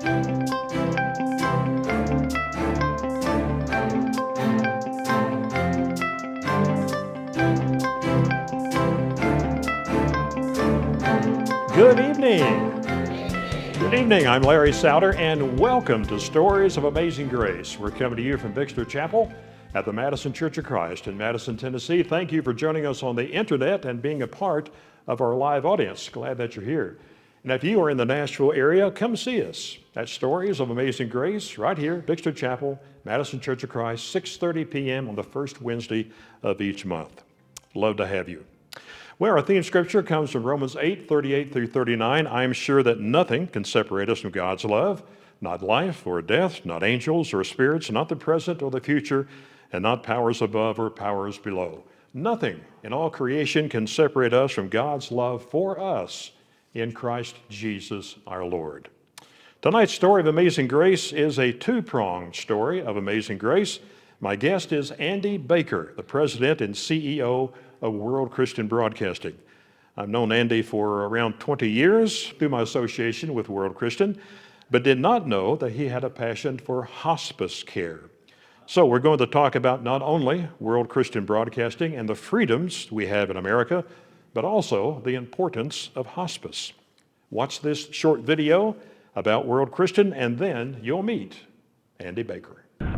Good evening. Good evening. I'm Larry Souter, and welcome to Stories of Amazing Grace. We're coming to you from Bixter Chapel at the Madison Church of Christ in Madison, Tennessee. Thank you for joining us on the internet and being a part of our live audience. Glad that you're here. And if you are in the Nashville area, come see us at Stories of Amazing Grace right here, Bixter Chapel, Madison Church of Christ, 6:30 p.m. on the first Wednesday of each month. Love to have you. Well, our theme scripture comes from Romans 8:38 through 39. I am sure that nothing can separate us from God's love, not life or death, not angels or spirits, not the present or the future, and not powers above or powers below. Nothing in all creation can separate us from God's love for us in Christ Jesus our Lord. Tonight's story of Amazing Grace is a two-pronged story of Amazing Grace. My guest is Andy Baker, the president and CEO of World Christian Broadcasting. I've known Andy for around 20 years through my association with World Christian, but did not know that he had a passion for hospice care. So we're going to talk about not only World Christian Broadcasting and the freedoms we have in America, but also the importance of hospice. Watch this short video about World Christian, and then you'll meet Andy Baker. In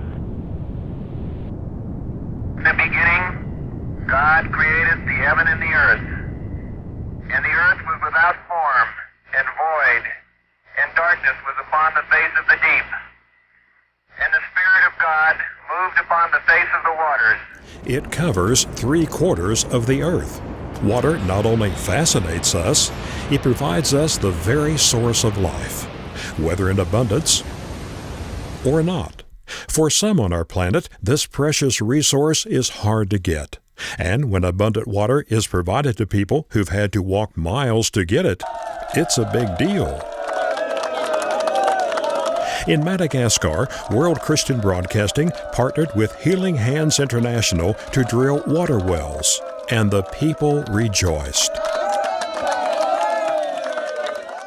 the beginning, God created the heaven and the earth. And the earth was without form and void, and darkness was upon the face of the deep. And the Spirit of God moved upon the face of the waters. It covers 3/4 of the earth. Water not only fascinates us, it provides us the very source of life, whether in abundance or not. For some on our planet, this precious resource is hard to get. And when abundant water is provided to people who've had to walk miles to get it, it's a big deal. In Madagascar, World Christian Broadcasting partnered with Healing Hands International to drill water wells, and the people rejoiced.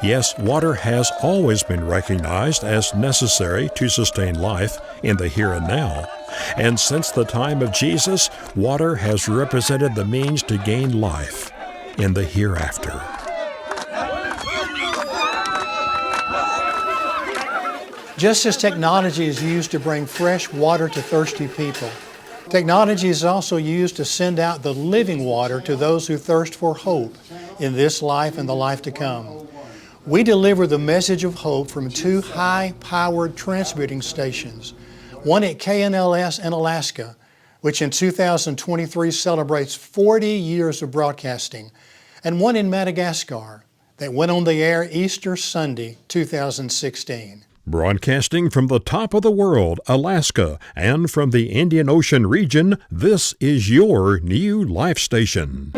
Yes, water has always been recognized as necessary to sustain life in the here and now. And since the time of Jesus, water has represented the means to gain life in the hereafter. Just as technology is used to bring fresh water to thirsty people, technology is also used to send out the living water to those who thirst for hope in this life and the life to come. We deliver the message of hope from two high-powered transmitting stations, one at KNLS in Alaska, which in 2023 celebrates 40 years of broadcasting, and one in Madagascar that went on the air Easter Sunday, 2016. Broadcasting from the top of the world, Alaska, and from the Indian Ocean region, this is your new life station.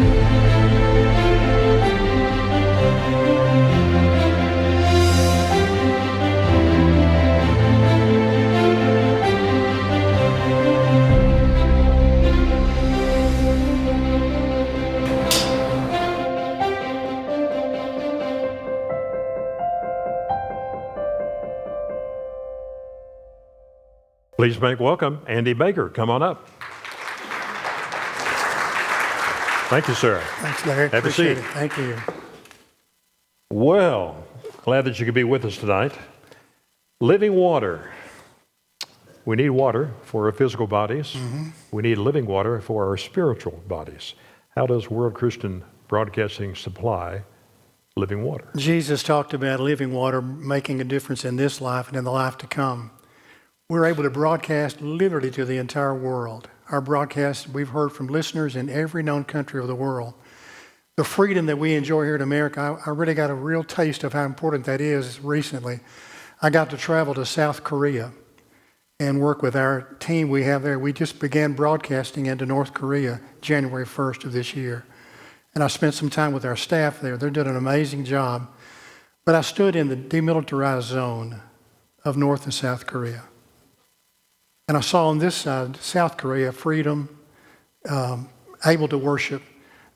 Please make welcome Andy Baker. Come on up. Thank you, sir. Thanks, Larry. Have a Appreciate seat. it. Thank you. Well, glad that you could be with us tonight. Living water. We need water for our physical bodies. Mm-hmm. We need living water for our spiritual bodies. How does World Christian Broadcasting supply living water? Jesus talked about living water making a difference in this life and in the life to come. We're able to broadcast literally to the entire world. Our broadcast, we've heard from listeners in every known country of the world. The freedom that we enjoy here in America, I really got a real taste of how important that is recently. I got to travel to South Korea and work with our team we have there. We just began broadcasting into North Korea January 1st of this year. And I spent some time with our staff there. They're doing an amazing job. But I stood in the demilitarized zone of North and South Korea. And I saw on this side, South Korea, freedom, able to worship.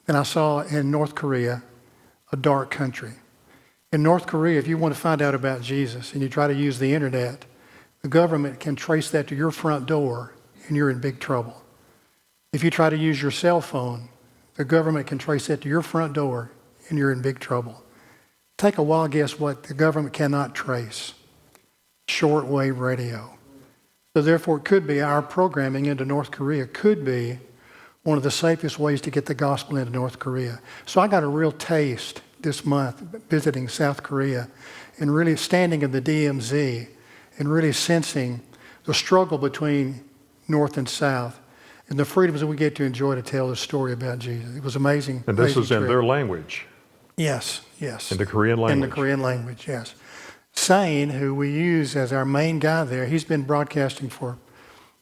And I saw in North Korea, a dark country. In North Korea, if you want to find out about Jesus and you try to use the internet, the government can trace that to your front door and you're in big trouble. If you try to use your cell phone, the government can trace that to your front door and you're in big trouble. Take a wild guess what the government cannot trace. Shortwave radio. So therefore, it could be our programming into North Korea could be one of the safest ways to get the gospel into North Korea. So I got a real taste this month visiting South Korea and really standing in the DMZ and really sensing the struggle between North and South and the freedoms that we get to enjoy to tell the story about Jesus. It was amazing. And this is in trip. their language. Yes, yes. In the Korean language. In the Korean language, yes. Sane, who we use as our main guy there, he's been broadcasting for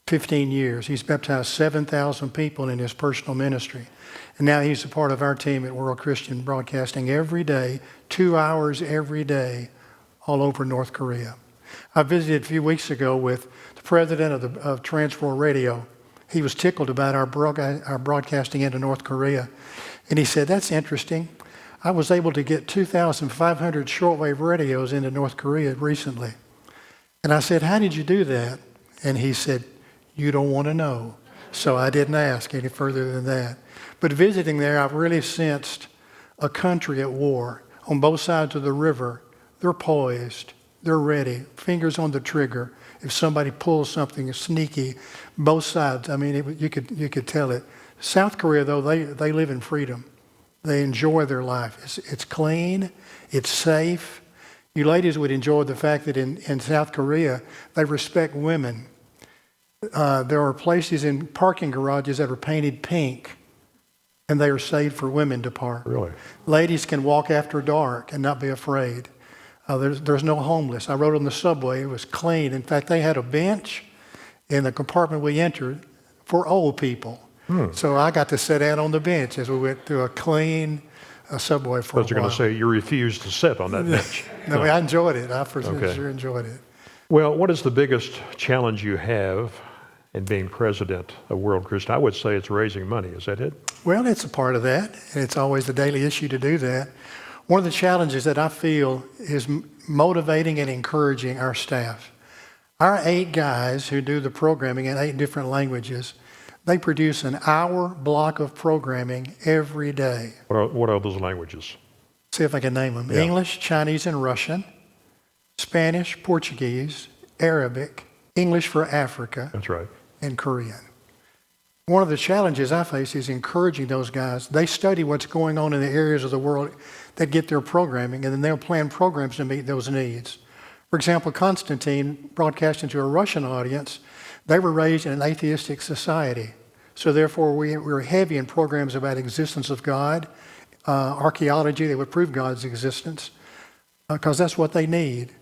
15 years. He's baptized 7,000 people in his personal ministry. And now he's a part of our team at World Christian Broadcasting every day, 2 hours every day, all over North Korea. I visited a few weeks ago with the president of Transworld Radio. He was tickled about our broadcasting into North Korea. And he said, that's interesting. I was able to get 2,500 shortwave radios into North Korea recently. And I said, how did you do that? And he said, you don't want to know. So I didn't ask any further than that. But visiting there, I've really sensed a country at war. On both sides of the river, they're poised, they're ready, fingers on the trigger. If somebody pulls something sneaky, both sides, I mean, you could tell it. South Korea, though, they live in freedom. They enjoy their life. It's clean, it's safe. You ladies would enjoy the fact that in South Korea, they respect women. There are places in parking garages that are painted pink, and they are saved for women to park. Really? Ladies can walk after dark and not be afraid. There's no homeless. I rode on the subway. It was clean. In fact, they had a bench in the compartment we entered for old people. So I got to sit down on the bench as we went through a clean subway for a while. I was going to say, you refused to sit on that bench. No, I enjoyed it. I sure enjoyed it. Well, what is the biggest challenge you have in being president of World Christian? I would say it's raising money. Is that it? Well, it's a part of that, and it's always a daily issue to do that. One of the challenges that I feel is motivating and encouraging our staff. Our 8 guys who do the programming in 8 different languages, they produce an hour block of programming every day. What are those languages? See if I can name them. Yeah. English, Chinese, and Russian, Spanish, Portuguese, Arabic, English for Africa, That's right. and Korean. One of the challenges I face is encouraging those guys. They study what's going on in the areas of the world that get their programming, and then they'll plan programs to meet those needs. For example, Constantine, broadcasting to a Russian audience, they were raised in an atheistic society. So therefore, we were heavy in programs about existence of God, archaeology that would prove God's existence, because that's what they need.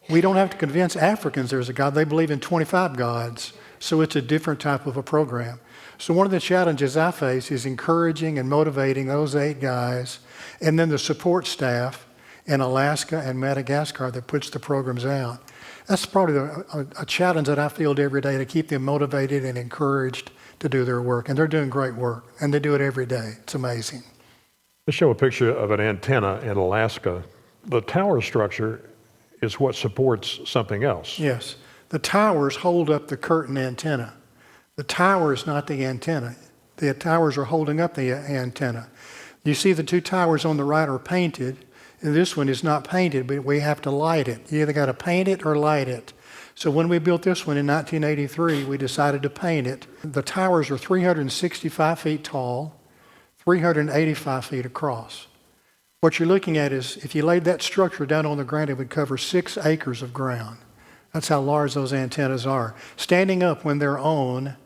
We don't have to convince Africans there's a God. They believe in 25 gods, so it's a different type of a program. So one of the challenges I face is encouraging and motivating those 8 guys, and then the support staff in Alaska and Madagascar that puts the programs out. That's probably a challenge that I field every day to keep them motivated and encouraged to do their work. And they're doing great work, and they do it every day. It's amazing. Let's show a picture of an antenna in Alaska. The tower structure is what supports something else. Yes. The towers hold up the curtain antenna. The tower is not the antenna. The towers are holding up the antenna. You see the 2 towers on the right are painted. And this one is not painted, but we have to light it. You either got to paint it or light it. So when we built this one in 1983, we decided to paint it. The towers are 365 feet tall, 385 feet across. What you're looking at is, if you laid that structure down on the ground, it would cover 6 acres of ground. That's how large those antennas are. Standing up when they're on,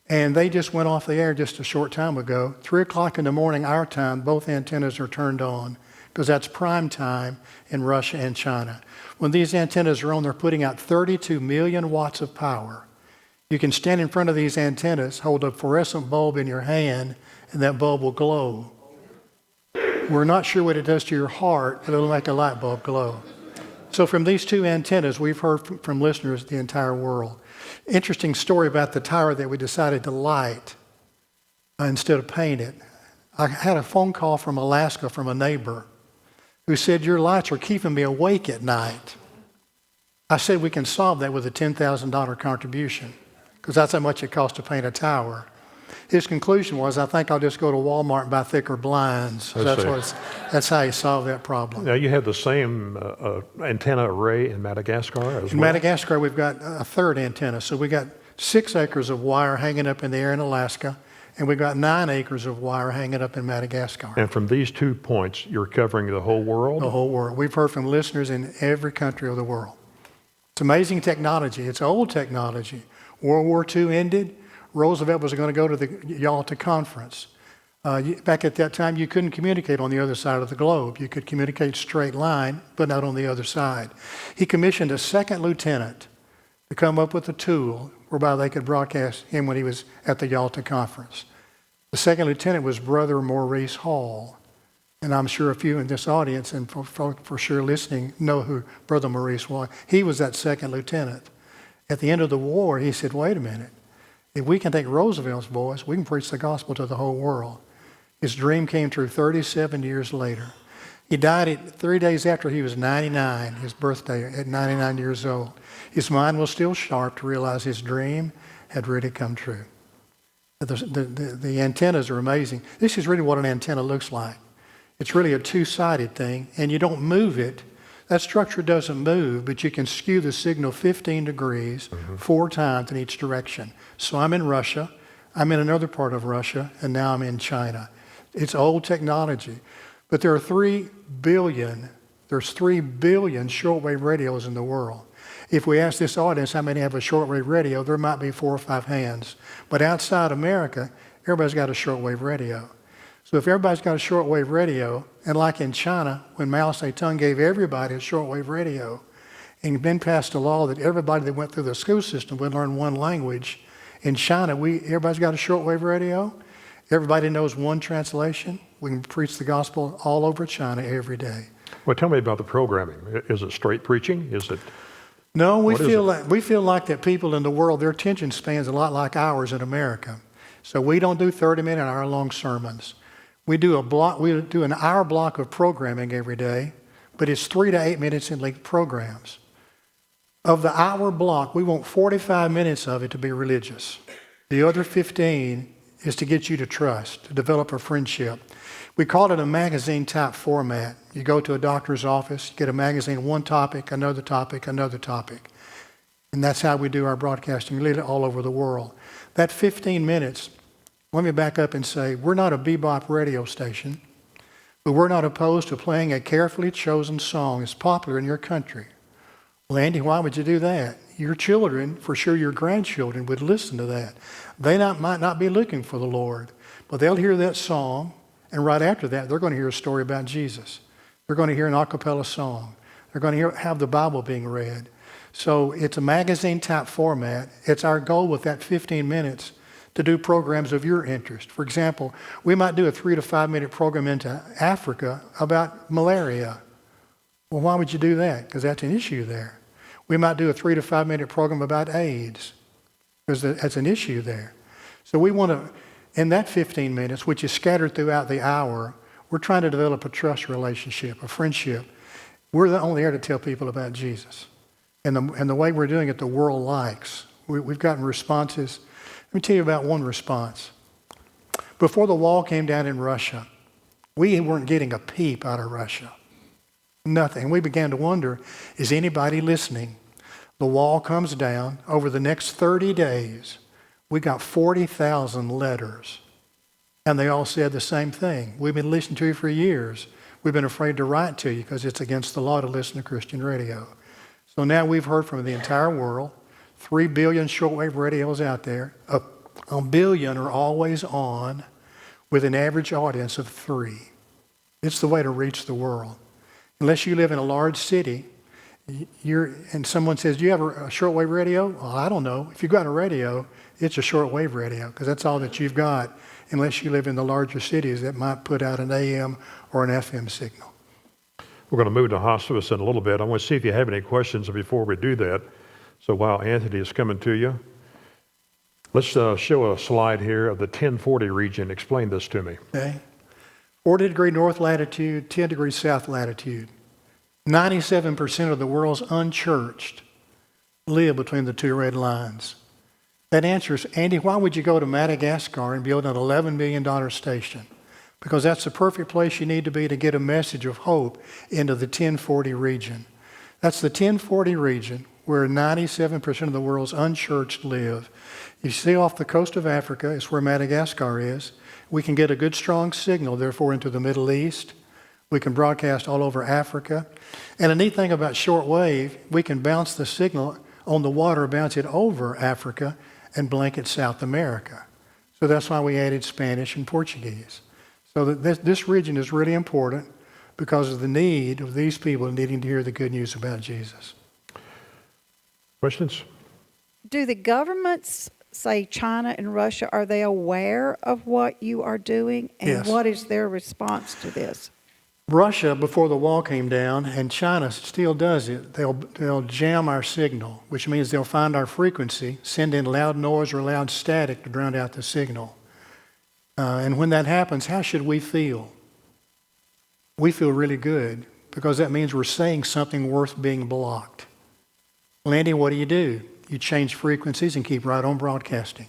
and they just went off the air just a short time ago. 3 o'clock in the morning, our time, both antennas are turned on, because that's prime time in Russia and China. When these antennas are on, they're putting out 32 million watts of power. You can stand in front of these antennas, hold a fluorescent bulb in your hand, and that bulb will glow. We're not sure what it does to your heart, but it'll make a light bulb glow. So from these 2 antennas, we've heard from listeners the entire world. Interesting story about the tower that we decided to light instead of paint it. I had a phone call from Alaska from a neighbor who said, your lights are keeping me awake at night. I said, we can solve that with a $10,000 contribution, because that's how much it costs to paint a tower. His conclusion was, I think I'll just go to Walmart and buy thicker blinds. That's how he solved that problem. Now, you have the same antenna array in Madagascar as well? In Madagascar, we've got a third antenna. So we got 6 acres of wire hanging up in the air in Alaska, and we've got 9 acres of wire hanging up in Madagascar. And from these 2 points, you're covering the whole world? The whole world. We've heard from listeners in every country of the world. It's amazing technology. It's old technology. World War II ended. Roosevelt was going to go to the Yalta Conference. Back at that time, you couldn't communicate on the other side of the globe. You could communicate straight line, but not on the other side. He commissioned a second lieutenant to come up with a tool whereby they could broadcast him when he was at the Yalta Conference. The second lieutenant was Brother Maurice Hall. And I'm sure a few in this audience and for sure listening know who Brother Maurice was. He was that second lieutenant. At the end of the war, he said, wait a minute. If we can take Roosevelt's voice, we can preach the gospel to the whole world. His dream came true 37 years later. He died 3 days after he was 99, his birthday, at 99 years old. His mind was still sharp to realize his dream had really come true. The antennas are amazing. This is really what an antenna looks like. It's really a two-sided thing, and you don't move it. That structure doesn't move, but you can skew the signal 15 degrees 4 times in each direction. So I'm in Russia, I'm in another part of Russia, and now I'm in China. It's old technology. But there are 3 billion shortwave radios in the world. If we ask this audience how many have a shortwave radio, there might be 4 or 5 hands. But outside America, everybody's got a shortwave radio. So if everybody's got a shortwave radio, and like in China, when Mao Zedong gave everybody a shortwave radio, and then passed a law that everybody that went through the school system would learn one language, in China, everybody's got a shortwave radio. Everybody knows one translation. We can preach the gospel all over China every day. Well, tell me about the programming. Is it straight preaching? Is it? No, we feel like that people in the world, their attention span's a lot like ours in America. So we don't do 30-minute, hour-long sermons. We do an hour block of programming every day, but it's 3 to 8 minutes in length programs. Of the hour block, we want 45 minutes of it to be religious. The other 15 is to get you to trust, to develop a friendship. We call it a magazine-type format. You go to a doctor's office, get a magazine, one topic, another topic, another topic. And that's how we do our broadcasting, really all over the world. That 15 minutes, let me back up and say, we're not a bebop radio station, but we're not opposed to playing a carefully chosen song that's popular in your country. Well, Andy, why would you do that? Your children, for sure your grandchildren, would listen to that. They might not be looking for the Lord, but they'll hear that song, and right after that, they're going to hear a story about Jesus. They're going to hear an a cappella song. They're going to have the Bible being read. So it's a magazine-type format. It's our goal with that 15 minutes to do programs of your interest. For example, we might do a 3 to 5 minute program into Africa about malaria. Well, why would you do that? Because that's an issue there. We might do a 3 to 5 minute program about AIDS, because that's an issue there. So we want to, in that 15 minutes, which is scattered throughout the hour, we're trying to develop a trust relationship, a friendship. We're only there to tell people about Jesus. And the way we're doing it, the world likes. We've gotten responses. Let me tell you about one response. Before the wall came down in Russia, we weren't getting a peep out of Russia. Nothing. We began to wonder, is anybody listening? The wall comes down. Over the next 30 days, we got 40,000 letters. And they all said the same thing. We've been listening to you for years. We've been afraid to write to you because it's against the law to listen to Christian radio. So now we've heard from the entire world. 3 billion shortwave radios out there. A billion are always on with an average audience of 3. It's the way to reach the world. Unless you live in a large city, and someone says, do you have a shortwave radio? Well, I don't know. If you've got a radio, it's a shortwave radio because that's all that you've got, unless you live in the larger cities that might put out an AM or an FM signal. We're going to move to hospice in a little bit. I want to see if you have any questions before we do that. So while Anthony is coming to you, let's show a slide here of the 1040 region. Explain this to me. Okay. 40 degree north latitude, 10 degrees south latitude. 97% of the world's unchurched live between the two red lines. That answers, Andy, why would you go to Madagascar and build an $11 million station? Because that's the perfect place you need to be to get a message of hope into the 1040 region. That's the 1040 region where 97% of the world's unchurched live. You see off the coast of Africa, it's where Madagascar is. We can get a good strong signal, therefore, into the Middle East. We can broadcast all over Africa. And the neat thing about shortwave, we can bounce the signal on the water, bounce it over Africa, and blanket South America. So that's why we added Spanish and Portuguese. So that this region is really important because of the need of these people needing to hear the good news about Jesus. Questions? Do the governments, say China and Russia, are they aware of what you are doing? And Yes. What is their response to this? Russia, before the wall came down, and China still does it, they'll jam our signal, which means they'll find our frequency, send in loud noise or loud static to drown out the signal. And when that happens, how should we feel? We feel really good because that means we're saying something worth being blocked. Landy, what do? You change frequencies and keep right on broadcasting.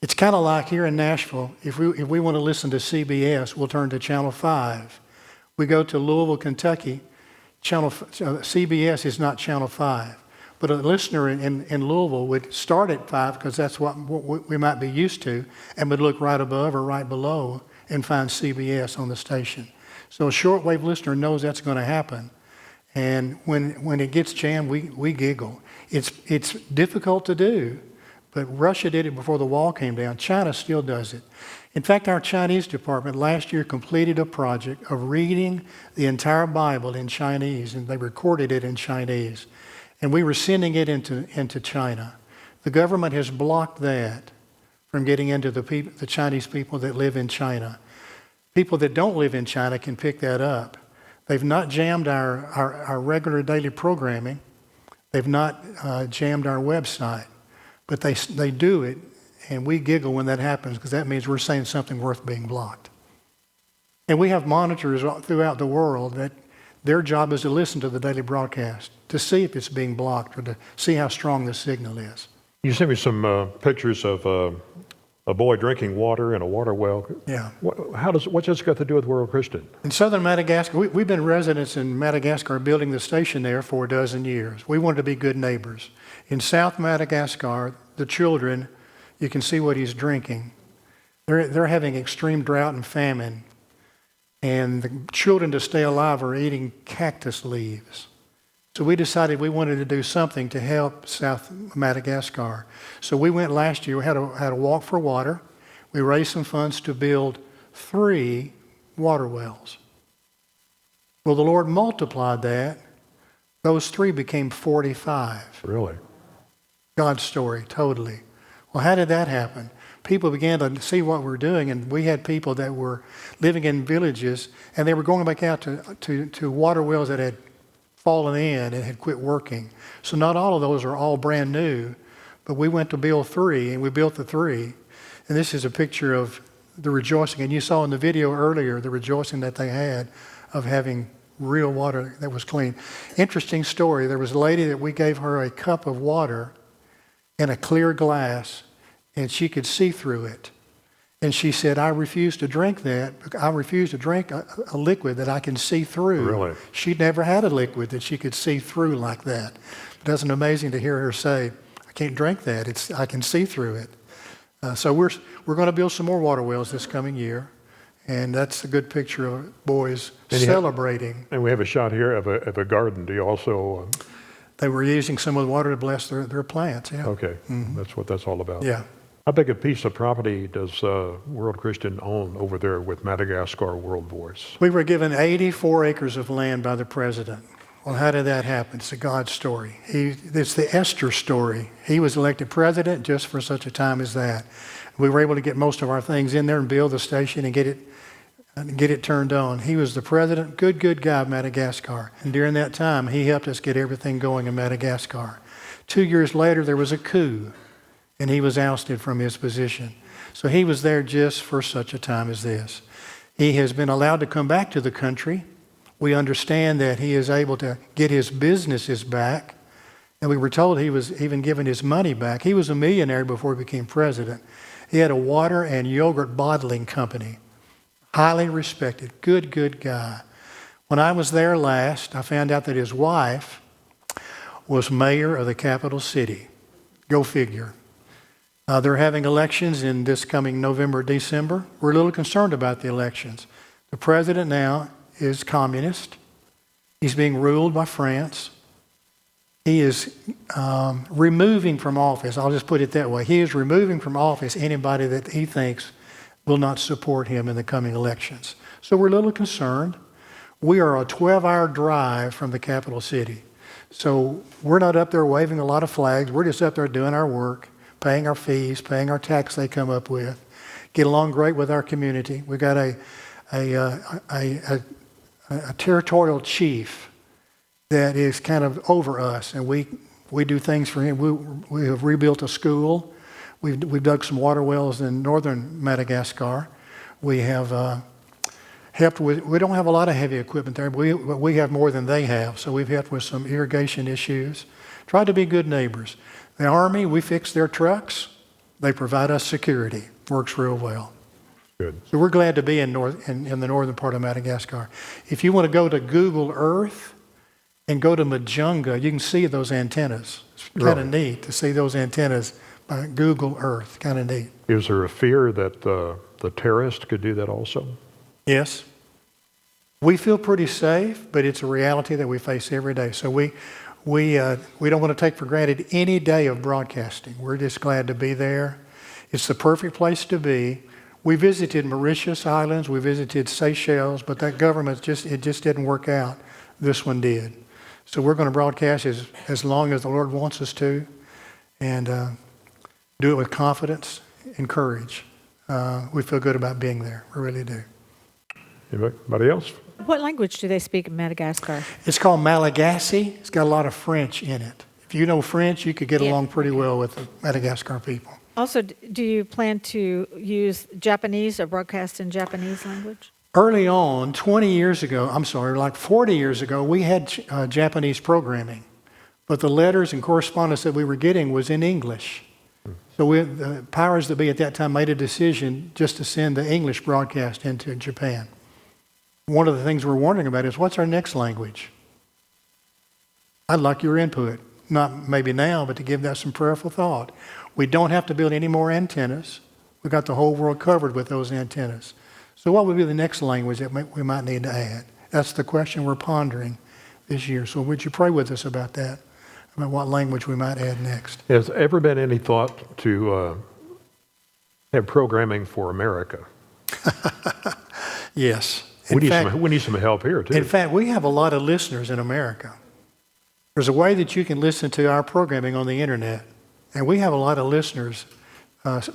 It's kind of like here in Nashville, if we want to listen to CBS, we'll turn to Channel 5. We go to Louisville, Kentucky, CBS is not Channel 5. But a listener in Louisville would start at 5 because that's what we might be used to, and would look right above or right below and find CBS on the station. So a shortwave listener knows that's going to happen. And when it gets jammed, we giggle. It's difficult to do, but Russia did it before the wall came down. China still does it. In fact, our Chinese department last year completed a project of reading the entire Bible in Chinese, and they recorded it in Chinese. And we were sending it into China. The government has blocked that from getting into the Chinese people that live in China. People that don't live in China can pick that up. They've not jammed our regular daily programming. They've not jammed our website. But they do it, and we giggle when that happens because that means we're saying something worth being blocked. And we have monitors throughout the world that their job is to listen to the daily broadcast, to see if it's being blocked or to see how strong the signal is. You sent me some pictures of a boy drinking water in a water well. Yeah. What's this got to do with World Christian? In southern Madagascar, we've been residents in Madagascar building the station there for a dozen years. We wanted to be good neighbors. In South Madagascar, the children, you can see what he's drinking. They're having extreme drought and famine. And the children to stay alive are eating cactus leaves. So we decided we wanted to do something to help South Madagascar. So we went last year, we had a walk for water. We raised some funds to build 3 water wells. Well, the Lord multiplied that. Those 3 became 45. Really? God's story, totally. Well, how did that happen? People began to see what we're doing, and we had people that were living in villages, and they were going back out to water wells that had fallen in and had quit working. So not all of those are all brand new, but we went to build 3, and we built the 3. And this is a picture of the rejoicing. And you saw in the video earlier the rejoicing that they had of having real water that was clean. Interesting story. There was a lady that we gave her a cup of water in a clear glass, and she could see through it. And she said, I refuse to drink that. I refuse to drink a liquid that I can see through. Really? She'd never had a liquid that she could see through like that. It not amazing to hear her say, I can't drink that. I can see through it. So we're going to build some more water wells this coming year. And that's a good picture of boys celebrating. And we have a shot here of a garden. Do you also... They were using some of the water to bless their plants, yeah. Okay, That's what that's all about. Yeah. How big a piece of property does World Christian own over there with Madagascar World Voice? We were given 84 acres of land by the president. Well, how did that happen? It's a God story. It's the Esther story. He was elected president just for such a time as that. We were able to get most of our things in there and build the station and get it turned on. He was the president, good guy of Madagascar. And during that time, he helped us get everything going in Madagascar. 2 years later, there was a coup, and he was ousted from his position. So he was there just for such a time as this. He has been allowed to come back to the country. We understand that he is able to get his businesses back. And we were told he was even given his money back. He was a millionaire before he became president. He had a water and yogurt bottling company. Highly respected. Good guy. When I was there last, I found out that his wife was mayor of the capital city. Go figure. They're having elections in this coming November, December. We're a little concerned about the elections. The president now is communist. He's being ruled by France. He is removing from office, I'll just put it that way, he is removing from office anybody that he thinks will not support him in the coming elections. So we're a little concerned. We are a 12-hour drive from the capital city. So we're not up there waving a lot of flags. We're just up there doing our work, paying our fees, paying our tax they come up with, get along great with our community. We got a territorial chief that is kind of over us, and we do things for him. We have rebuilt a school. We've dug some water wells in northern Madagascar. We have helped with, we don't have a lot of heavy equipment there, but we have more than they have, so we've helped with some irrigation issues. Tried to be good neighbors. The Army, we fix their trucks. They provide us security. Works real well. Good. So we're glad to be in the northern part of Madagascar. If you want to go to Google Earth and go to Majunga, you can see those antennas. It's kind of neat to see those antennas by Google Earth. Kind of neat. Is there a fear that the terrorist could do that also? Yes. We feel pretty safe, but it's a reality that we face every day. So we don't want to take for granted any day of broadcasting. We're just glad to be there. It's the perfect place to be. We visited Mauritius Islands, we visited Seychelles, but that government just didn't work out. This one did. So we're going to broadcast as long as the Lord wants us to, and do it with confidence and courage. We feel good about being there. We really do. Anybody else? What language do they speak in Madagascar? It's called Malagasy. It's got a lot of French in it. If you know French, you could get along pretty well with the Madagascar people. Also, do you plan to use Japanese or broadcast in Japanese language? Early on, 20 years ago, like 40 years ago, we had Japanese programming. But the letters and correspondence that we were getting was in English. So the powers that be at that time made a decision just to send the English broadcast into Japan. One of the things we're wondering about is, what's our next language? I'd like your input. Not maybe now, but to give that some prayerful thought. We don't have to build any more antennas. We've got the whole world covered with those antennas. So what would be the next language that we might need to add? That's the question we're pondering this year. So would you pray with us about that, about what language we might add next? Has there ever been any thought to have programming for America? Yes. We need some help here, too. In fact, we have a lot of listeners in America. There's a way that you can listen to our programming on the internet, and we have a lot of listeners,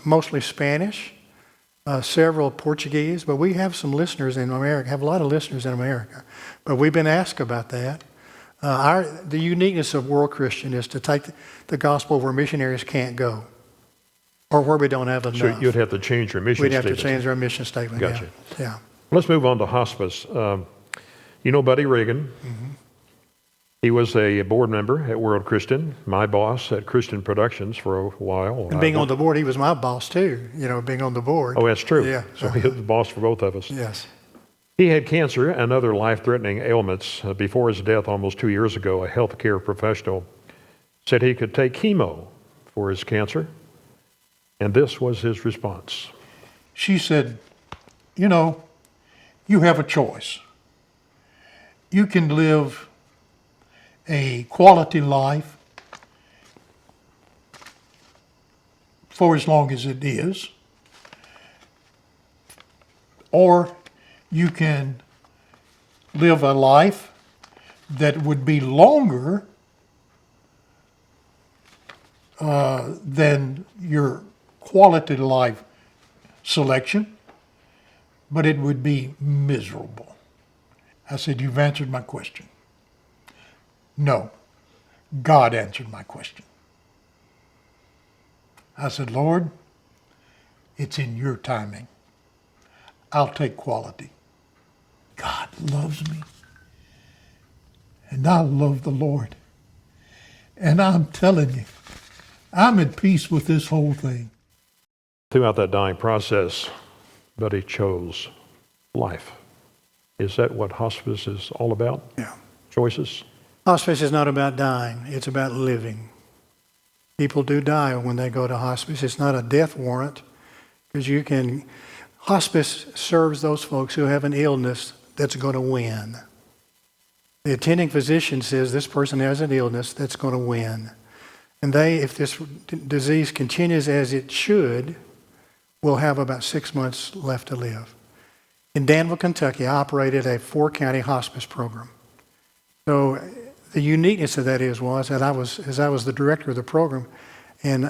mostly Spanish, several Portuguese, but we have some listeners in America, have a lot of listeners in America. But we've been asked about that. The uniqueness of World Christian is to take the gospel where missionaries can't go, or where we don't have enough. So you'd have to change your mission statement. We'd have to change our mission statement. Gotcha. Yeah. Let's move on to hospice. You know Buddy Reagan. Mm-hmm. He was a board member at World Christian, my boss at Christian Productions for a while. And being on the board, he was my boss too, being on the board. Oh, that's true. Yeah. So he was the boss for both of us. Yes. He had cancer and other life-threatening ailments. Before his death almost 2 years ago, a healthcare professional said he could take chemo for his cancer, and this was his response. She said, you have a choice. You can live a quality life for as long as it is, or you can live a life that would be longer than your quality life selection, but it would be miserable. I said, you've answered my question. No, God answered my question. I said, Lord, it's in your timing. I'll take quality. God loves me. And I love the Lord. And I'm telling you, I'm at peace with this whole thing. Throughout that dying process, Buddy chose life. Is that what hospice is all about? Yeah. Choices? Hospice is not about dying. It's about living. People do die when they go to hospice. It's not a death warrant because hospice serves those folks who have an illness that's going to win. The attending physician says this person has an illness that's going to win. And if this disease continues as it should, will have about 6 months left to live. In Danville, Kentucky, I operated a 4-county hospice program. So the uniqueness of that was that I was the director of the program. In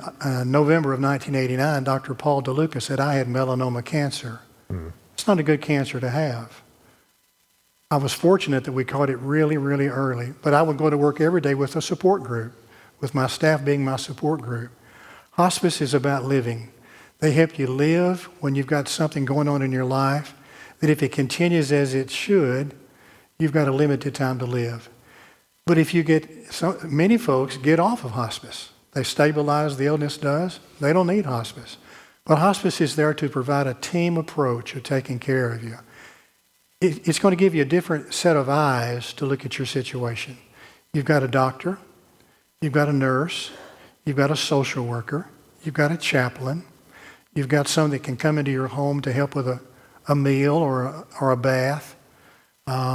November of 1989, Dr. Paul DeLuca said I had melanoma cancer. It's not a good cancer to have. I was fortunate that we caught it really, really early, but I would go to work every day with a support group, with my staff being my support group. Hospice is about living. They help you live when you've got something going on in your life, that if it continues as it should, you've got a limited time to live. But if you many folks get off of hospice. They stabilize, the illness does. They don't need hospice. But hospice is there to provide a team approach of taking care of you. It's going to give you a different set of eyes to look at your situation. You've got a doctor, you've got a nurse, you've got a social worker, you've got a chaplain, you've got someone that can come into your home to help with a meal or a bath.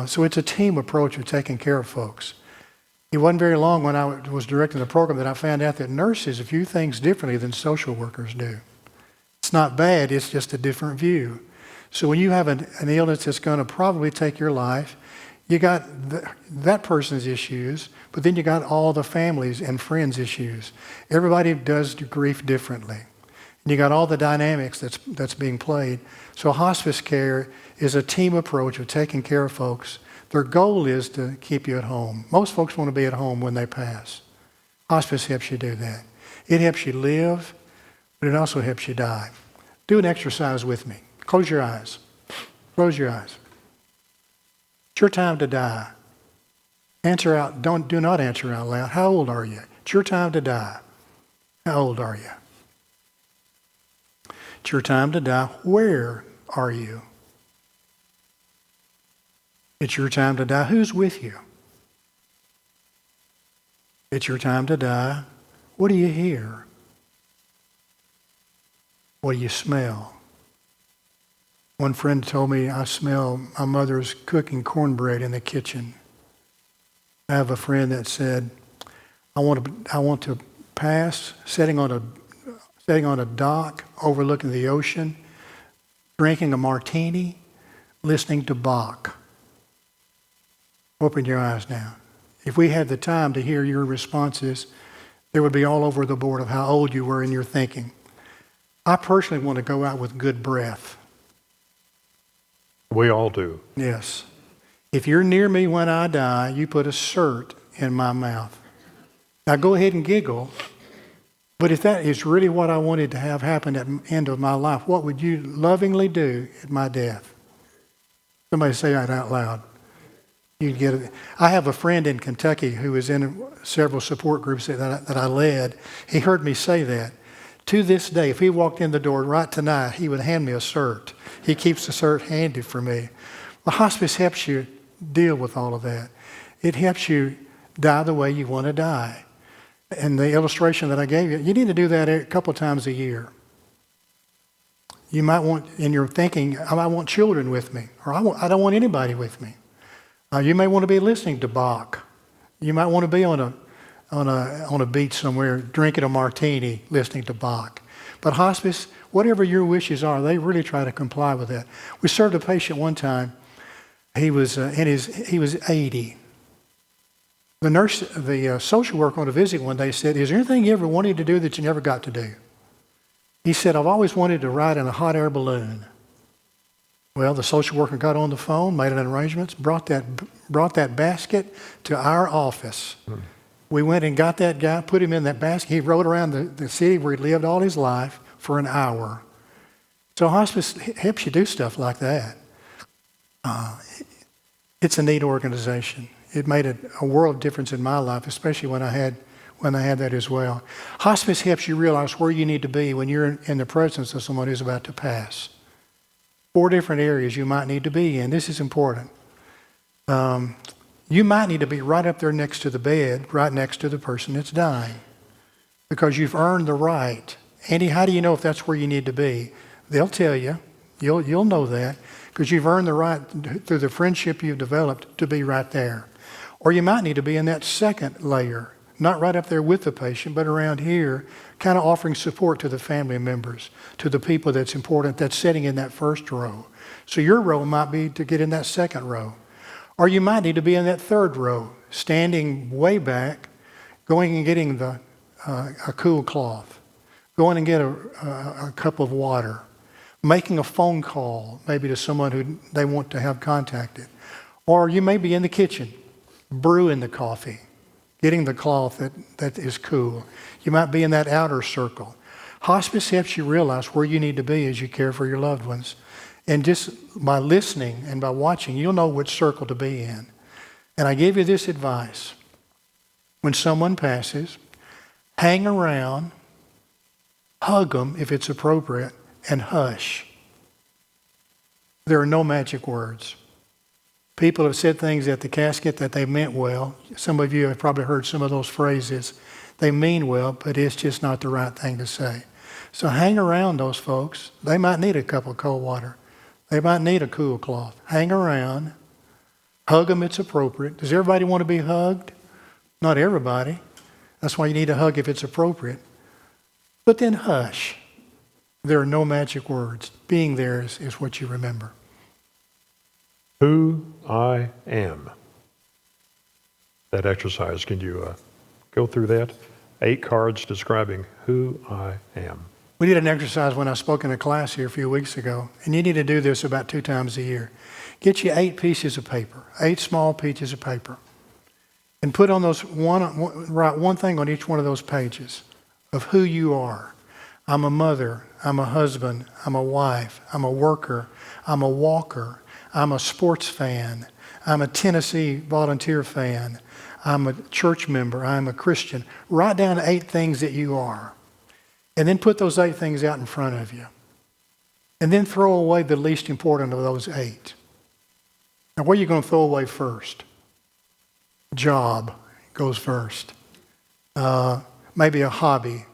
So it's a team approach of taking care of folks. It wasn't very long when I was directing the program that I found out that nurses view things differently than social workers do. It's not bad, it's just a different view. So when you have an illness that's going to probably take your life, you got that person's issues, but then you got all the families and friends' issues. Everybody does grief differently. And you got all the dynamics that's being played. So hospice care is a team approach of taking care of folks. Their goal is to keep you at home. Most folks want to be at home when they pass. Hospice helps you do that. It helps you live, but it also helps you die. Do an exercise with me. Close your eyes. Close your eyes. It's your time to die. Answer out. Do not answer out loud. How old are you? It's your time to die. How old are you? It's your time to die. Where are you? It's your time to die. Who's with you? It's your time to die. What do you hear? What do you smell? One friend told me, I smell my mother's cooking cornbread in the kitchen. I have a friend that said, I want to pass sitting on a dock overlooking the ocean, drinking a martini, listening to Bach. Open your eyes now. If we had the time to hear your responses, they would be all over the board of how old you were in your thinking. I personally want to go out with good breath. We all do. Yes. If you're near me when I die, you put a cert in my mouth. Now go ahead and giggle, but if that is really what I wanted to have happen at the end of my life, what would you lovingly do at my death? Somebody say that out loud. You'd get it. I have a friend in Kentucky who was in several support groups that I led. He heard me say that. To this day, if he walked in the door right tonight, he would hand me a cert. He keeps the cert handy for me. Well, hospice helps you deal with all of that. It helps you die the way you want to die. And the illustration that I gave you, you need to do that a couple of times a year. You might want, in your thinking, I want children with me, or I don't want anybody with me. You may want to be listening to Bach. You might want to be on a beach somewhere, drinking a martini, listening to Bach. But hospice, whatever your wishes are, they really try to comply with that. We served a patient one time. He was 80. The social worker on a visit one day said, "Is there anything you ever wanted to do that you never got to do?" He said, "I've always wanted to ride in a hot air balloon." Well, the social worker got on the phone, made an arrangement, brought that basket to our office. We went and got that guy, put him in that basket. He rode around the city where he lived all his life for an hour. So hospice helps you do stuff like that. It's a neat organization. It made a world of difference in my life, especially when I had that as well. Hospice helps you realize where you need to be when you're in the presence of someone who's about to pass. 4 different areas you might need to be in. This is important. You might need to be right up there next to the bed, right next to the person that's dying, because you've earned the right. Andy, how do you know if that's where you need to be? They'll tell you. You'll know that because you've earned the right through the friendship you've developed to be right there. Or you might need to be in that second layer, not right up there with the patient, but around here, kind of offering support to the family members, to the people that's important, that's sitting in that first row. So your role might be to get in that second row. Or you might need to be in that third row, standing way back, going and getting a cool cloth, going and get a cup of water, making a phone call maybe to someone who they want to have contacted. Or you may be in the kitchen, brewing the coffee, getting the cloth that is cool. You might be in that outer circle. Hospice helps you realize where you need to be as you care for your loved ones. And just by listening and by watching, you'll know which circle to be in. And I give you this advice. When someone passes, hang around, hug them if it's appropriate, and hush. There are no magic words. People have said things at the casket that they meant well. Some of you have probably heard some of those phrases. They mean well, but it's just not the right thing to say. So hang around those folks. They might need a cup of cold water. They might need a cool cloth. Hang around. Hug them, it's appropriate. Does everybody want to be hugged? Not everybody. That's why you need a hug if it's appropriate. But then hush. There are no magic words. Being there is what you remember. Who I am. That exercise, can you go through that? 8 cards describing who I am. We did an exercise when I spoke in a class here a few weeks ago, and you need to do this about 2 times a year. Get you 8 pieces of paper, 8 small pieces of paper, and put on those write one thing on each one of those pages of who you are. I'm a mother, I'm a husband, I'm a wife, I'm a worker, I'm a walker, I'm a sports fan, I'm a Tennessee volunteer fan, I'm a church member, I'm a Christian. Write down 8 things that you are. And then put those 8 things out in front of you. And then throw away the least important of those 8. Now, what are you going to throw away first? Job goes first. Maybe a hobby.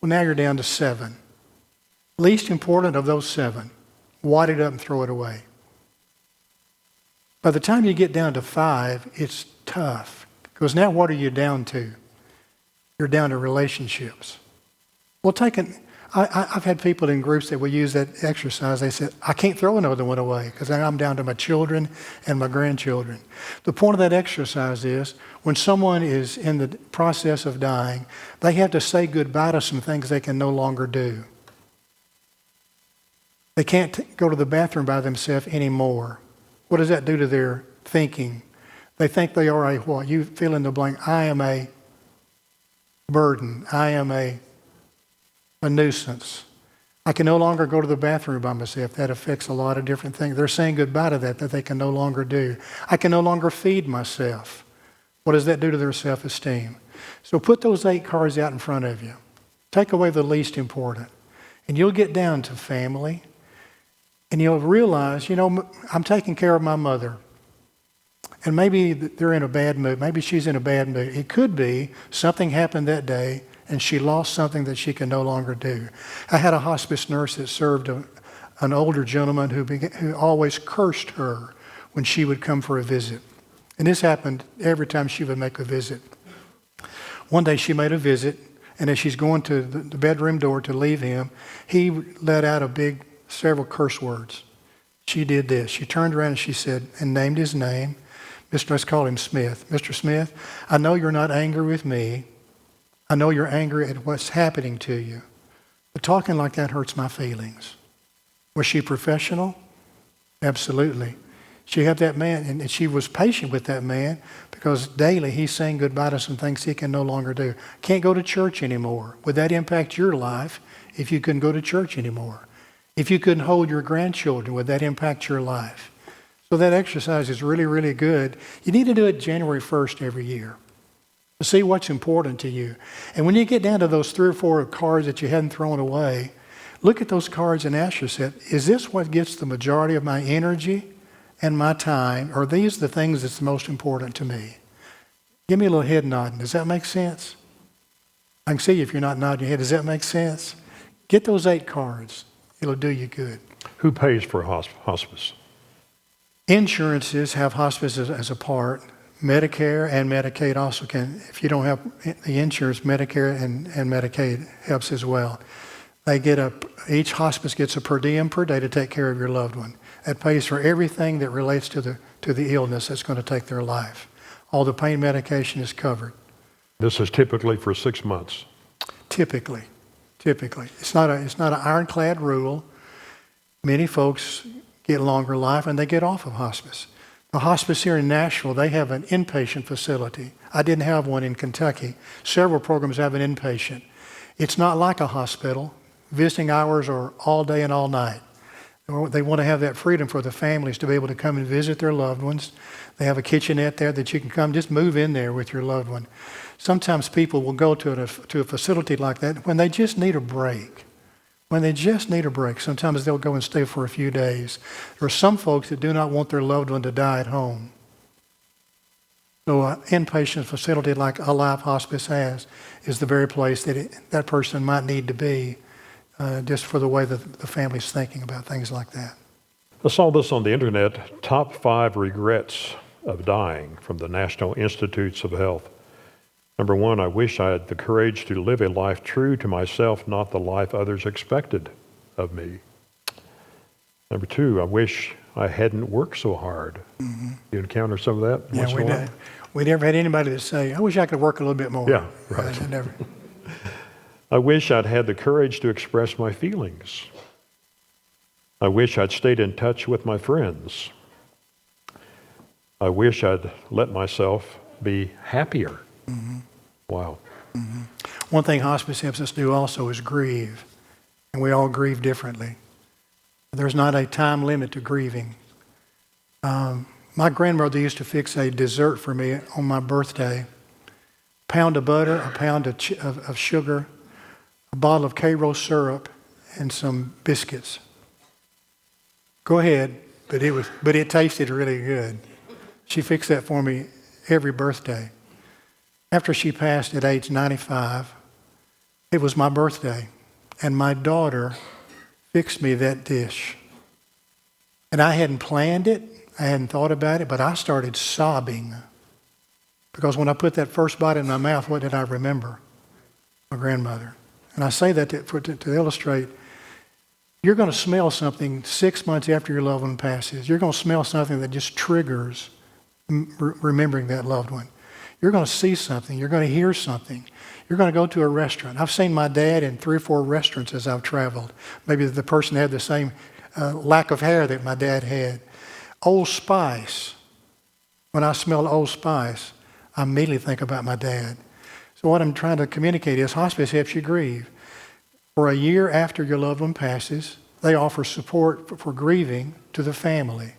Well, now you're down to 7. Least important of those 7. Wad it up and throw it away. By the time you get down to 5, it's tough. Because now what are you down to? You're down to relationships. Well, I've had people in groups that will use that exercise. They said, I can't throw another one away because I'm down to my children and my grandchildren. The point of that exercise is when someone is in the process of dying, they have to say goodbye to some things they can no longer do. They can't go to the bathroom by themselves anymore. What does that do to their thinking? They think they are a what? You fill in the blank. I am a burden. I am a nuisance. I can no longer go to the bathroom by myself. That affects a lot of different things. They're saying goodbye to that they can no longer do. I can no longer feed myself. What does that do to their self-esteem? So put those 8 cards out in front of you. Take away the least important. And you'll get down to family. And you'll realize, I'm taking care of my mother. And maybe they're in a bad mood. Maybe she's in a bad mood. It could be something happened that day and she lost something that she can no longer do. I had a hospice nurse that served an older gentleman who always cursed her when she would come for a visit. And this happened every time she would make a visit. One day she made a visit, and as she's going to the bedroom door to leave him, he let out several curse words. She did this. She turned around and she said, and named his name. Let's call him Smith. Mr. Smith, I know you're not angry with me. I know you're angry at what's happening to you. But talking like that hurts my feelings. Was she professional? Absolutely. She had that man, and she was patient with that man because daily he's saying goodbye to some things he can no longer do. Can't go to church anymore. Would that impact your life if you couldn't go to church anymore? If you couldn't hold your grandchildren, would that impact your life? So that exercise is really, really good. You need to do it January 1st every year to see what's important to you. And when you get down to those 3 or 4 cards that you hadn't thrown away, look at those cards and ask yourself, is this what gets the majority of my energy and my time? Are these the things that's most important to me? Give me a little head nodding. Does that make sense? I can see you if you're not nodding your head. Does that make sense? Get those 8 cards. It'll do you good. Who pays for hospice? Insurances have hospice as a part. Medicare and Medicaid also can. If you don't have the insurance, Medicare and Medicaid helps as well. They get each hospice gets a per diem per day to take care of your loved one. That pays for everything that relates to the illness that's going to take their life. All the pain medication is covered. This is typically for 6 months. Typically. It's not an ironclad rule. Many folks get longer life and they get off of hospice. The hospice here in Nashville, they have an inpatient facility. I didn't have one in Kentucky. Several programs have an inpatient. It's not like a hospital. Visiting hours are all day and all night. They want to have that freedom for the families to be able to come and visit their loved ones. They have a kitchenette there that you can come, just move in there with your loved one. Sometimes people will go to a facility like that when they just need a break. Sometimes they'll go and stay for a few days. There are some folks that do not want their loved one to die at home. So an inpatient facility like Alive Hospice has is the very place that person might need to be, just for the way that the family's thinking about things like that. I saw this on the internet, top 5 regrets of dying from the National Institutes of Health. Number 1, I wish I had the courage to live a life true to myself, not the life others expected of me. Number 2, I wish I hadn't worked so hard. Mm-hmm. You encounter some of that? Yeah, we never had anybody that say, I wish I could work a little bit more. Yeah, right. Never. I wish I'd had the courage to express my feelings. I wish I'd stayed in touch with my friends. I wish I'd let myself be happier. Mm-hmm. Wow. Mm-hmm. One thing hospice helps us do also is grieve. And we all grieve differently. There's not a time limit to grieving. My grandmother used to fix a dessert for me on my birthday. A pound of butter, a pound of sugar, a bottle of Karo syrup, and some biscuits. Go ahead, but it tasted really good. She fixed that for me every birthday. After she passed at age 95, it was my birthday, and my daughter fixed me that dish. And I hadn't planned it, I hadn't thought about it, but I started sobbing. Because when I put that first bite in my mouth, what did I remember? My grandmother. And I say that to illustrate, you're going to smell something 6 months after your loved one passes. You're going to smell something that just triggers remembering that loved one. You're going to see something. You're going to hear something. You're going to go to a restaurant. I've seen my dad in 3 or 4 restaurants as I've traveled. Maybe the person had the same lack of hair that my dad had. Old Spice. When I smell Old Spice, I immediately think about my dad. So what I'm trying to communicate is hospice helps you grieve. For a year after your loved one passes, they offer support for grieving to the family.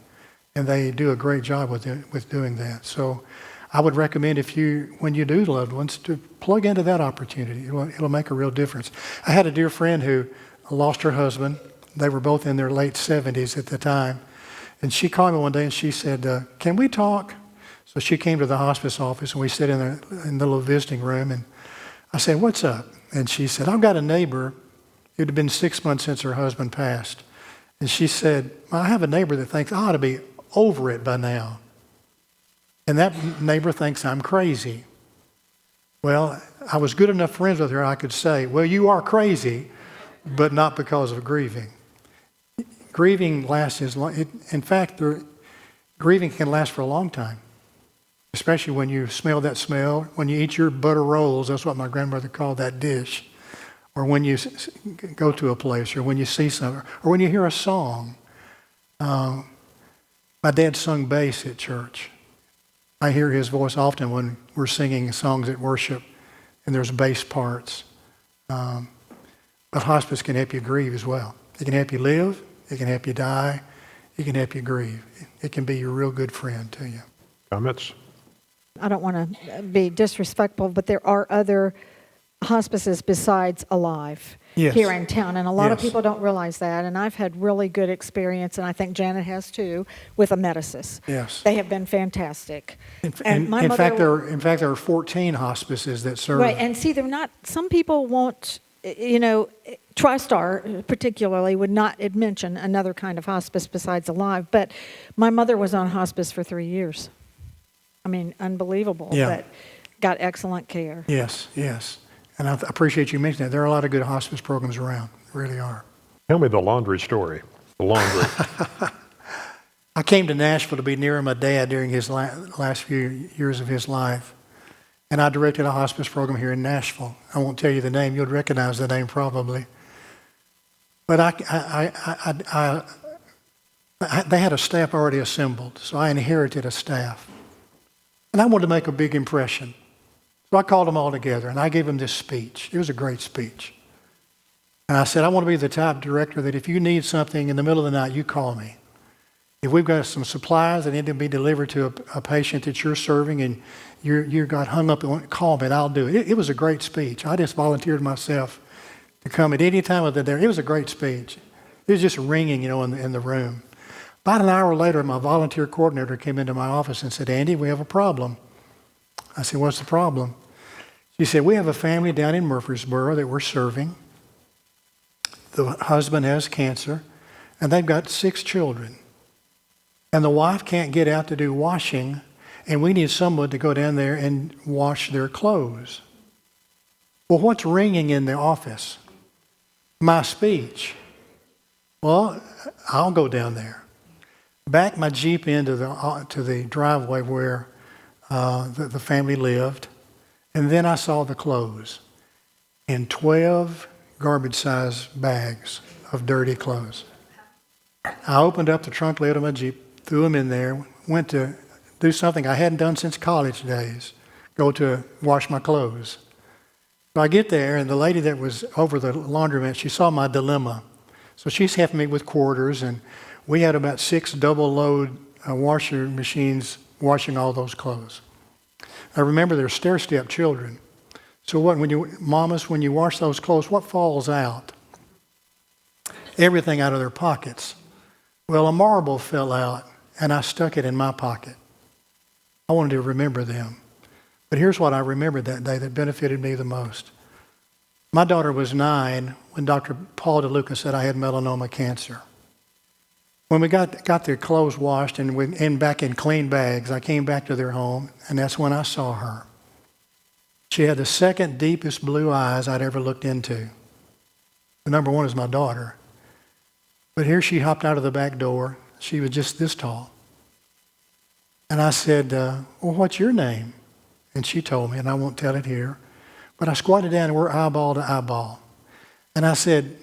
And they do a great job with doing that. So I would recommend when you do loved ones, to plug into that opportunity. It'll make a real difference. I had a dear friend who lost her husband. They were both in their late 70s at the time. And she called me one day and she said, can we talk? So she came to the hospice office and we sat in the little visiting room. And I said, what's up? And she said, I've got a neighbor. It had been 6 months since her husband passed. And she said, I have a neighbor that thinks I ought to be over it by now. And that neighbor thinks I'm crazy. Well, I was good enough friends with her, I could say, well, you are crazy, but not because of grieving. Grieving lasts as long. In fact, grieving can last for a long time, especially when you smell that smell, when you eat your butter rolls, that's what my grandmother called that dish, or when you go to a place, or when you see something, or when you hear a song. My dad sung bass at church. I hear his voice often when we're singing songs at worship and there's bass parts. But hospice can help you grieve as well. It can help you live. It can help you die. It can help you grieve. It can be your real good friend to you. Comments? I don't want to be disrespectful, but there are other hospices besides Alive here in town, and a lot of people don't realize that. And I've had really good experience, and I think Janet has too, with Amedesis. Yes. They have been fantastic. In fact, there are 14 hospices that serve. Right, and see, they're not. Some people won't. TriStar particularly would not mention another kind of hospice besides Alive. But my mother was on hospice for 3 years. I mean, unbelievable. Yeah. But got excellent care. Yes. And I appreciate you mentioning that. There are a lot of good hospice programs around. There really are. Tell me the laundry story. The laundry. I came to Nashville to be near my dad during his last few years of his life. And I directed a hospice program here in Nashville. I won't tell you the name. You'll recognize the name probably. But they had a staff already assembled, so I inherited a staff. And I wanted to make a big impression. So I called them all together, and I gave them this speech. It was a great speech. And I said, I want to be the type director that if you need something in the middle of the night, you call me. If we've got some supplies that need to be delivered to a patient that you're serving and you got hung up, call me and I'll do it. It was a great speech. I just volunteered myself to come at any time of the day. It was a great speech. It was just ringing, in the room. About an hour later, my volunteer coordinator came into my office and said, Andy, we have a problem. I said, what's the problem? She said, we have a family down in Murfreesboro that we're serving. The husband has cancer, and they've got 6 children. And the wife can't get out to do washing, and we need someone to go down there and wash their clothes. Well, what's ringing in the office? My speech. Well, I'll go down there. Back my Jeep into the driveway where the family lived, and then I saw the clothes in 12 garbage-sized bags of dirty clothes. I opened up the trunk lid of my Jeep, threw them in there, went to do something I hadn't done since college days, go to wash my clothes. So I get there, and the lady that was over the laundromat, she saw my dilemma. So she's helping me with quarters, and we had about 6 double-load washer machines washing all those clothes. I remember they're stair-step children. So when you wash those clothes, what falls out? Everything out of their pockets. Well, a marble fell out, and I stuck it in my pocket. I wanted to remember them. But here's what I remembered that day that benefited me the most. My daughter was 9 when Dr. Paul DeLuca said I had melanoma cancer. When we got their clothes washed and back in clean bags, I came back to their home, and that's when I saw her. She had the second deepest blue eyes I'd ever looked into. The number one is my daughter. But here she hopped out of the back door. She was just this tall. And I said, well, what's your name? And she told me, and I won't tell it here. But I squatted down and we're eyeball to eyeball. And I said,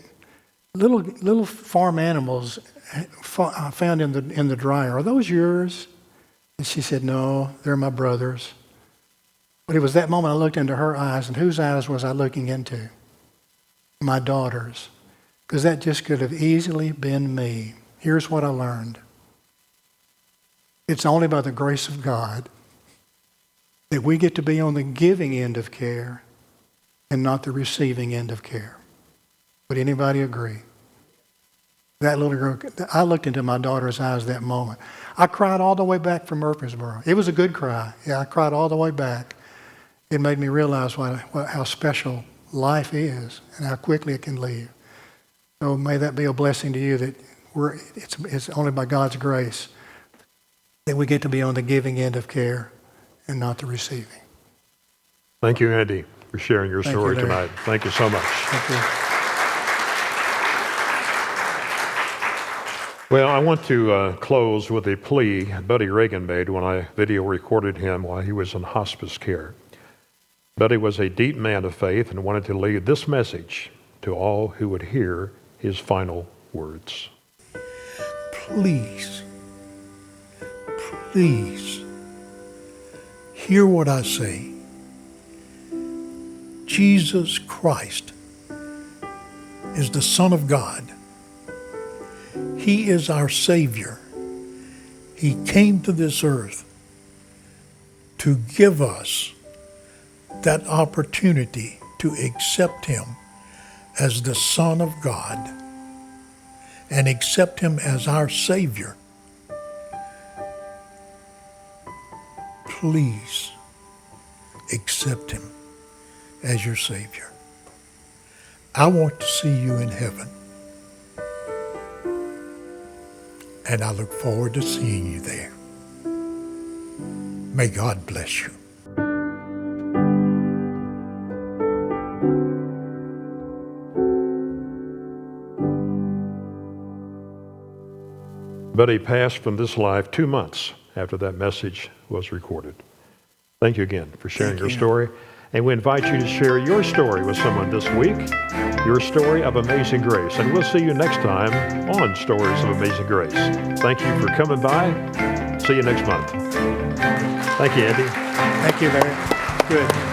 little farm animals I found in the dryer, are those yours? And she said, no, they're my brother's. But it was that moment I looked into her eyes, and whose eyes was I looking into? My daughter's. Because that just could have easily been me. Here's what I learned. It's only by the grace of God that we get to be on the giving end of care and not the receiving end of care. Would anybody agree? That little girl, I looked into my daughter's eyes that moment. I cried all the way back from Murfreesboro. It was a good cry. Yeah, I cried all the way back. It made me realize how special life is and how quickly it can leave. So may that be a blessing to you that it's only by God's grace that we get to be on the giving end of care and not the receiving. Thank you, Andy, for sharing your story tonight. Thank you so much. Thank you. Well, I want to close with a plea Buddy Reagan made when I video recorded him while he was in hospice care. Buddy was a deep man of faith and wanted to leave this message to all who would hear his final words. Please, hear what I say. Jesus Christ is the Son of God He is our Savior. He came to this earth to give us that opportunity to accept Him as the Son of God and accept Him as our Savior. Please accept Him as your Savior. I want to see you in heaven. And I look forward to seeing you there. May God bless you. Betty passed from this life 2 months after that message was recorded. Thank you again for sharing your story. And we invite you to share your story with someone this week, your story of amazing grace. And we'll see you next time on Stories of Amazing Grace. Thank you for coming by. See you next month. Thank you, Andy. Thank you, Larry. Good.